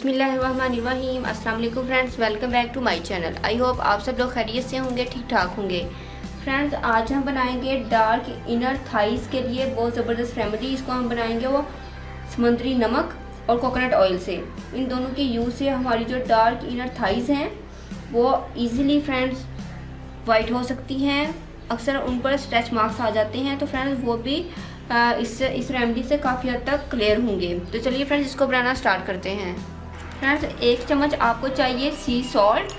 बिस्मिल्लाहिर्रहमानिर्रहीम। अस्सलाम वालेकुम friends, welcome back to my channel. I hope आप सब लोग खैरियत से होंगे, ठीक ठाक होंगे। फ्रेंड्स, आज हम बनाएंगे डार्क इनर थाइस के लिए बहुत ज़बरदस्त रेमेडी। इसको हम बनाएंगे वो समुद्री नमक और कोकोनट ऑयल से। इन दोनों के यूज़ से हमारी जो डार्क इनर थाइस हैं वो ईज़िली फ्रेंड्स वाइट हो सकती हैं। अक्सर उन पर स्ट्रेच मार्क्स आ जाते हैं, तो फ्रेंड्स वो भी इस रेमेडी से काफ़ी हद तक क्लियर होंगे। तो चलिए फ्रेंड्स, इसको बनाना स्टार्ट करते हैं। फ्रेंड्स, 1 चम्मच आपको चाहिए सी सॉल्ट।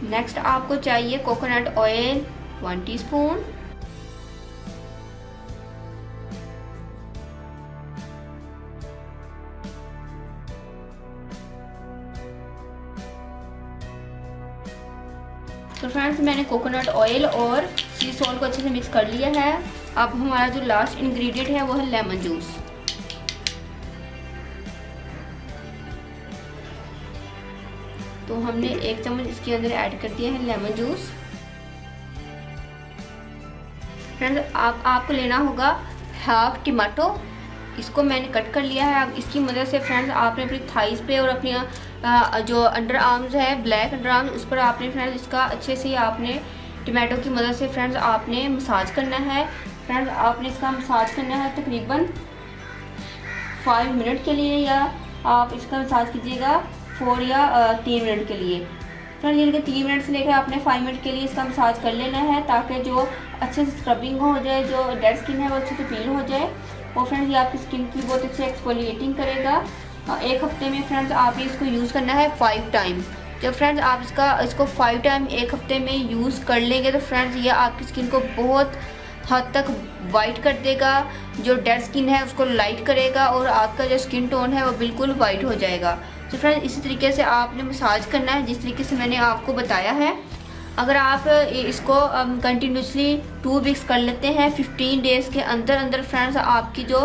नेक्स्ट आपको चाहिए कोकोनट ऑयल 1 टीस्पून। तो फ्रेंड्स, मैंने कोकोनट ऑयल और सी सॉल्ट को अच्छे से मिक्स कर लिया है। अब हमारा जो लास्ट इंग्रेडिएंट है वो है लेमन जूस। तो हमने 1 चम्मच इसके अंदर ऐड कर दिया है लेमन जूस। फ्रेंड्स, आपको लेना होगा हाफ टमाटो। इसको मैंने कट कर लिया है। अब इसकी मदद से फ्रेंड्स आपने अपनी थाइस पे और अपनी जो अंडर आर्म्स है, ब्लैक अंडर आर्म्स, उस पर आपने फ्रेंड्स इसका अच्छे से आपने टमाटो की मदद से फ्रेंड्स आपने मसाज करना है। फ्रेंड्स, आपने इसका मसाज करना है तकरीबन 5 मिनट के लिए, या आप इसका मसाज कीजिएगा 4 या 3 मिनट के लिए। फ्रेंड्स, यानी कि 3 मिनट से लेकर आपने 5 मिनट के लिए इसका मसाज कर लेना है, ताकि जो अच्छे से स्क्रबिंग हो जाए, जो डेड स्किन है वो अच्छे से पील हो जाए। और फ्रेंड्स, ये आपकी स्किन की बहुत अच्छी एक्सफोलिएटिंग करेगा। 1 हफ्ते में फ्रेंड्स आप इसको यूज़ करना है 5 टाइम। जब फ्रेंड्स आप इसको 5 टाइम 1 हफ्ते में यूज़ कर लेंगे तो फ्रेंड्स ये आपकी स्किन को बहुत हद तक वाइट कर देगा। जो डेड स्किन है उसको लाइट करेगा और आपका जो स्किन टोन है वो बिल्कुल वाइट हो जाएगा। तो फ्रेंड्स, इसी तरीके से आपने मसाज करना है जिस तरीके से मैंने आपको बताया है। अगर आप इसको कंटिन्यूसली 2 वीक्स कर लेते हैं, 15 डेज़ के अंदर अंदर फ्रेंड्स आपकी जो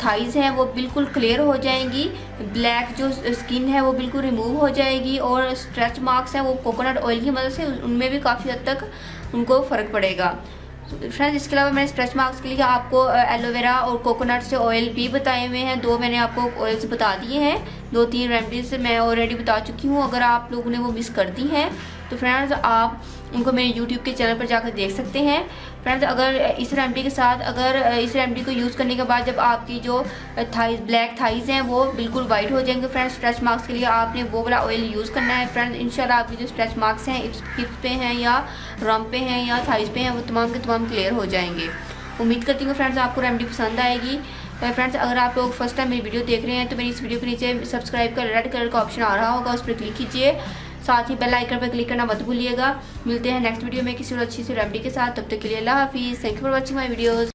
थाइज़ हैं वो बिल्कुल क्लियर हो जाएंगी। ब्लैक जो स्किन है वो बिल्कुल रिमूव हो जाएगी, और स्ट्रेच मार्क्स हैं वो कोकोनट ऑयल की मदद से उनमें भी काफ़ी हद तक उनको फ़र्क पड़ेगा। फ्रेंड्स, इसके अलावा मैंने स्ट्रेच मार्क्स के लिए आपको एलोवेरा और कोकोनट से ऑयल भी बताए हुए हैं। 2 मैंने आपको ऑयल्स बता दिए हैं। 2-3 रेमेडीज मैं ऑलरेडी बता चुकी हूँ। अगर आप लोगों ने वो मिस कर दी हैं तो फ्रेंड्स आप उनको मेरे यूट्यूब के चैनल पर जाकर देख सकते हैं। फ्रेंड्स, अगर इस रेमेडी को यूज़ करने के बाद जब आपकी जो ब्लैक थाइज़ हैं वो बिल्कुल वाइट हो जाएंगे, फ्रेंड्स स्ट्रेच मार्क्स के लिए आपने वो वाला ऑयल यूज़ करना है। फ्रेंड्स, इंशाल्लाह आपकी जो स्ट्रेच मार्क्स हैं हिप्स पे हैं या रम पे हैं या थाइज़ पे हैं वो तमाम के तमाम क्लियर हो जाएंगे। उम्मीद करती हूँ फ्रेंड्स आपको रेमेडी पसंद आएगी। फ्रेंड्स, अगर आप लोग फर्स्ट टाइम मेरी वीडियो देख रहे हैं तो मेरी इस वीडियो के नीचे सब्सक्राइब का रेड कलर का ऑप्शन आ रहा होगा, उस पर क्लिक कीजिए। साथ ही बेल आइकन पर क्लिक करना मत भूलिएगा। मिलते हैं नेक्स्ट वीडियो में किसी और अच्छी सी रेमेडी के साथ। तब तक के लिए अल्लाह हाफिज़। Thank you for watching my videos.